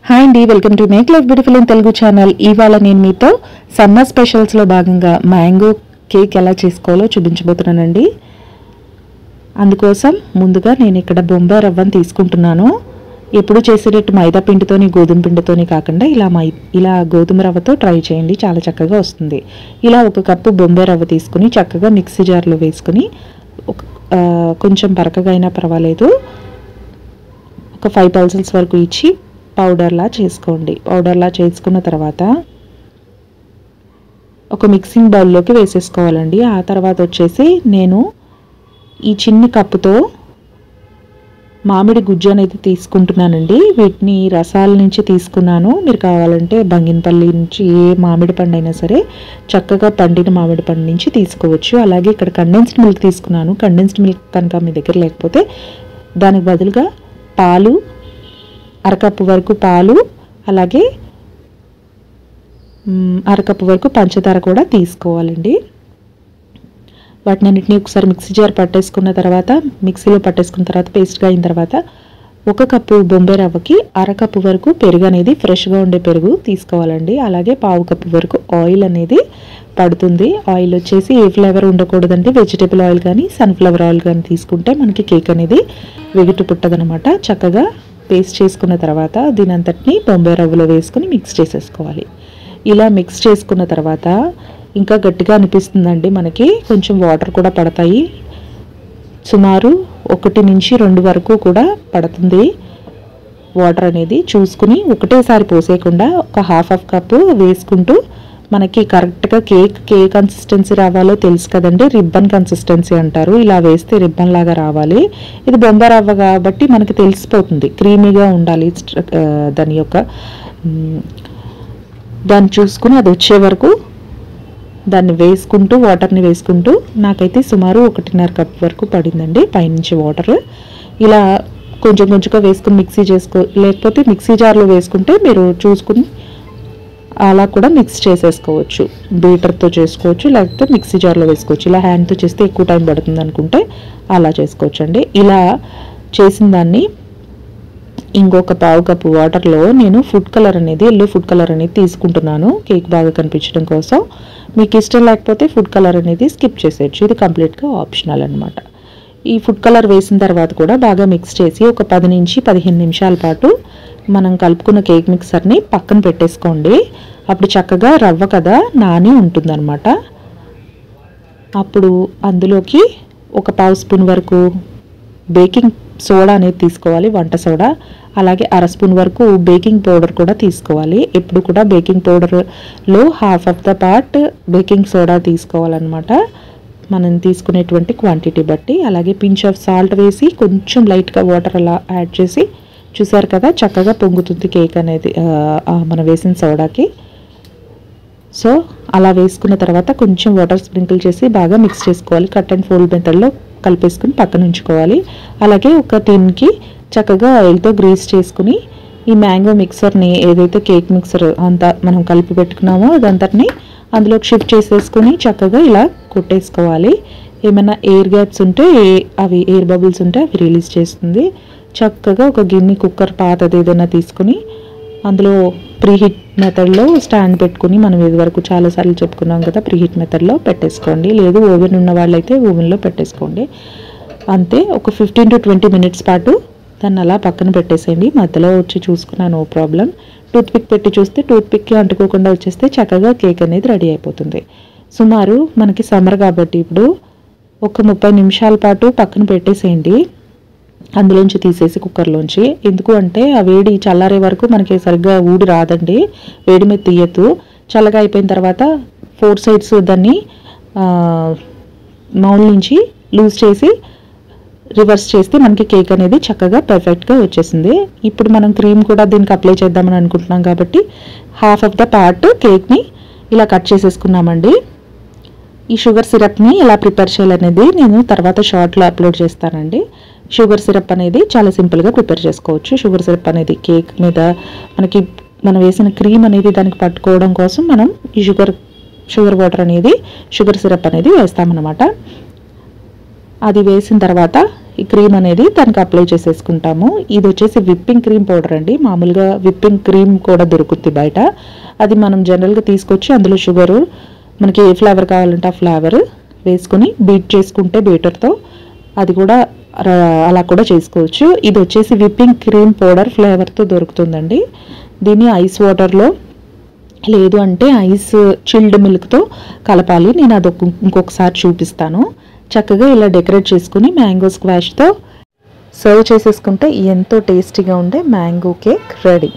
Hi అండి, welcome to make life beautiful in Telugu channel. ఇవాళ నేను మీతో సమ్మర్ స్పెషల్స్లో భాగంగా మ్యాంగో కేక్ ఎలా చేసుకోవాలో చూపించబోతున్నానండి. అందుకోసం ముందుగా నేను ఇక్కడ బొంబాయి రవ్వను తీసుకుంటున్నాను. ఎప్పుడు చేసేటట్టు మైదా పిండితోని గోధుమ పిండితోని కాకుండా ఇలా గోధుమ రవ్వతో ట్రై చేయండి, చాలా చక్కగా వస్తుంది. ఇలా 1 కప్పు బొంబాయి రవ్వ తీసుకుని చక్కగా మిక్సీ జార్లో వేసుకుని కొంచెం బరకగా అయినా పర్వాలేదు, ఒక 5 పల్సెస్ వరకు ఇచ్చి పౌడర్లా చేసుకోండి. పౌడర్లా చేసుకున్న తర్వాత ఒక మిక్సింగ్ బౌల్లోకి వేసేసుకోవాలండి. ఆ తర్వాత వచ్చేసి నేను ఈ చిన్ని కప్పుతో మామిడి గుజ్జు అనేది తీసుకుంటున్నానండి. వీటిని రసాల నుంచి తీసుకున్నాను. మీరు కావాలంటే బంగినపల్లి నుంచి ఏ మామిడి పండు అయినా సరే చక్కగా పండిన మామిడి పండు నుంచి తీసుకోవచ్చు. అలాగే ఇక్కడ కండెన్స్డ్ మిల్క్ తీసుకున్నాను. కండెన్స్డ్ మిల్క్ కనుక మీ దగ్గర లేకపోతే దానికి బదులుగా పాలు, 1/2 కప్పు వరకు పాలు, అలాగే 1/2 కప్పు వరకు పంచదార కూడా తీసుకోవాలండి. వాటినన్నిటిని ఒకసారి మిక్సీ జార్ మిక్సీలో పట్టేసుకున్న తర్వాత పేస్ట్గా అయిన తర్వాత 1 కప్పు బొంబాయి రవ్వకి 1/2 కప్పు వరకు పెరుగు అనేది ఫ్రెష్గా ఉండే పెరుగు తీసుకోవాలండి. అలాగే 1/2 కప్పు వరకు ఆయిల్ అనేది పడుతుంది. ఆయిల్ వచ్చేసి ఏ ఫ్లేవర్ ఉండకూడదండి, వెజిటేబుల్ ఆయిల్ కానీ సన్ఫ్లవర్ ఆయిల్ కానీ తీసుకుంటే మనకి కేక్ అనేది వెగిటి పుట్టదనమాట. చక్కగా పేస్ట్ చేసుకున్న తర్వాత దీని అంతటిని బొంబాయి రవ్వలో వేసుకుని మిక్స్ చేసేసుకోవాలి. ఇలా మిక్స్ చేసుకున్న తర్వాత ఇంకా గట్టిగా అనిపిస్తుందండి, మనకి కొంచెం వాటర్ కూడా పడతాయి. సుమారు 1 నుంచి 2 వరకు కూడా పడుతుంది వాటర్ అనేది. చూసుకుని ఒకటేసారి పోసేయకుండా ఒక 1/2 కప్పు వేసుకుంటూ మనకి కరెక్ట్గా ఏ కన్సిస్టెన్సీ రావాలో తెలుసు కదండి, రిబ్బన్ కన్సిస్టెన్సీ అంటారు. ఇలా వేస్తే రిబ్బన్ లాగా రావాలి. ఇది బొంబాయి రవ్వ కాబట్టి మనకి తెలిసిపోతుంది, క్రీమీగా ఉండాలి. దాన్ని చూసుకుని అది వచ్చే వరకు దాన్ని వేసుకుంటూ వాటర్ని వేసుకుంటూ నాకైతే సుమారు 1.5 కప్ వరకు పడిందండి పైనుంచి వాటర్. ఇలా కొంచెం కొంచెంగా వేసుకుని లేకపోతే మిక్సీ జార్లో వేసుకుంటే మీరు చూసుకుని అలా కూడా మిక్స్ చేసేసుకోవచ్చు. బీటర్తో చేసుకోవచ్చు, లేకపోతే మిక్సీ జార్లో వేసుకోవచ్చు. ఇలా హ్యాండ్తో చేస్తే ఎక్కువ టైం పడుతుంది అనుకుంటే అలా చేసుకోవచ్చు అండి. ఇలా చేసిన దాన్ని ఇంకొక 1/4 కప్పు వాటర్లో నేను ఎల్లో ఫుడ్ కలర్ అనేది తీసుకుంటున్నాను, కేక్ బాగా కనిపించడం కోసం. మీకు ఇష్టం లేకపోతే ఫుడ్ కలర్ అనేది స్కిప్ చేసేయచ్చు, ఇది కంప్లీట్గా ఆప్షనల్ అనమాట. ఈ ఫుడ్ కలర్ వేసిన తర్వాత కూడా బాగా మిక్స్ చేసి ఒక 10 నుంచి 15 నిమిషాల పాటు మనం కలుపుకున్న కేక్ మిక్సర్ని పక్కన పెట్టేసుకోండి. అప్పుడు చక్కగా రవ్వ కదా నాని ఉంటుందన్నమాట. అప్పుడు అందులోకి ఒక 1/2 స్పూన్ వరకు బేకింగ్ సోడా అనేది తీసుకోవాలి, వంట సోడా. అలాగే 1/2 స్పూన్ వరకు బేకింగ్ పౌడర్ కూడా తీసుకోవాలి. ఎప్పుడు కూడా బేకింగ్ పౌడర్లో 1/2 పార్ట్ బేకింగ్ సోడా తీసుకోవాలన్నమాట, మనం తీసుకునేటువంటి క్వాంటిటీ బట్టి. అలాగే పించ్ ఆఫ్ సాల్ట్ వేసి కొంచెం లైట్గా వాటర్ అలా యాడ్ చేసి చూసారు కదా చక్కగా పొంగుతుంది కేక్ అనేది మనం వేసిన సోడాకి. సో అలా వేసుకున్న తర్వాత కొంచెం వాటర్ స్ప్రింకిల్ చేసి బాగా మిక్స్ చేసుకోవాలి. కట్ అండ్ ఫోల్డ్ మెథడ్లో కలిపేసుకుని పక్కన ఉంచుకోవాలి. అలాగే ఒక టిన్కి చక్కగా ఆయిల్తో గ్రీస్ చేసుకుని ఈ మ్యాంగో మిక్సర్ని, ఏదైతే కేక్ మిక్సర్ అంతా మనం కలిపి పెట్టుకున్నామో అదంతటిని అందులోకి షిఫ్ట్ చేసేసుకుని చక్కగా ఇలా కొట్టేసుకోవాలి. ఏమైనా ఎయిర్ గ్యాప్స్ ఉంటే అవి ఎయిర్ బబుల్స్ ఉంటే అవి రిలీజ్ చేస్తుంది. చక్కగా ఒక గిన్నె కుక్కర్ పాతది ఏదైనా తీసుకుని అందులో ప్రీహీట్ మెథడ్లో స్టాండ్ పెట్టుకుని, మనం ఇది వరకు చాలాసార్లు చెప్పుకున్నాం కదా, ప్రీహీట్ మెథడ్లో పెట్టేసుకోండి. లేదు ఓవెన్ ఉన్న వాళ్ళైతే ఓవెన్లో పెట్టేసుకోండి. అంతే, ఒక 15 to 20 మినిట్స్ పాటు దాన్ని అలా పక్కన పెట్టేసేయండి. మధ్యలో వచ్చి చూసుకున్నా నో ప్రాబ్లం. టూత్పిక్ పెట్టి చూస్తే టూత్పిక్కి అంటుకోకుండా వచ్చేస్తే చక్కగా కేక్ అనేది రెడీ అయిపోతుంది. సుమారు మనకి సమ్మర్ కాబట్టి ఇప్పుడు ఒక 30 నిమిషాల పాటు పక్కన పెట్టేసేయండి, అందులోంచి తీసేసి కుక్కర్లోంచి. ఎందుకు అంటే ఆ వేడి చల్లారే వరకు మనకి సరిగ్గా ఊడి రాదండి, వేడి మీద తీయద్దు. చల్లగా అయిపోయిన తర్వాత 4 సైడ్స్ దాన్ని మౌల్డ్ నుంచి లూజ్ చేసి రివర్స్ చేస్తే మనకి కేక్ అనేది చక్కగా పర్ఫెక్ట్గా వచ్చేసింది. ఇప్పుడు మనం క్రీమ్ కూడా దీనికి అప్లై చేద్దామని అనుకుంటున్నాం కాబట్టి 1/2 పార్ట్ కేక్ని ఇలా కట్ చేసేసుకున్నామండి. ఈ షుగర్ సిరప్ని ఎలా ప్రిపేర్ చేయాలనేది నేను తర్వాత షార్ట్లో అప్లోడ్ చేస్తానండి. షుగర్ సిరప్ అనేది చాలా సింపుల్గా ప్రిపేర్ చేసుకోవచ్చు. షుగర్ సిరప్ అనేది కేక్ మీద మనం వేసిన క్రీమ్ అనేది దానికి పట్టుకోవడం కోసం మనం ఈ షుగర్ సిరప్ అనేది వేస్తామన్నమాట. అది వేసిన తర్వాత ఈ క్రీమ్ అనేది దానికి అప్లై చేసేసుకుంటాము. ఇది వచ్చేసి విప్పింగ్ క్రీమ్ పౌడర్ అండి. మామూలుగా విప్పింగ్ క్రీమ్ కూడా దొరుకుతుంది బయట. అది మనం జనరల్గా తీసుకొచ్చి అందులో షుగరు, మనకి ఏ ఫ్లేవర్ కావాలంటే ఆ ఫ్లేవర్ వేసుకొని బీట్ చేసుకుంటే బీటర్తో అది కూడా అలా కూడా చేసుకోవచ్చు. ఇది వచ్చేసి విప్పింగ్ క్రీమ్ పౌడర్ ఫ్లేవర్తో దొరుకుతుందండి. దీన్ని ఐస్ వాటర్లో లేదు అంటే ఐస్ చిల్డ్ మిల్క్తో కలపాలి. నేను అది ఇంకొకసారి చూపిస్తాను. చక్కగా ఇలా డెకరేట్ చేసుకుని మ్యాంగో స్క్వాష్తో సర్వ్ చేసేసుకుంటే ఎంతో టేస్టీగా ఉండే మ్యాంగో కేక్ రెడీ.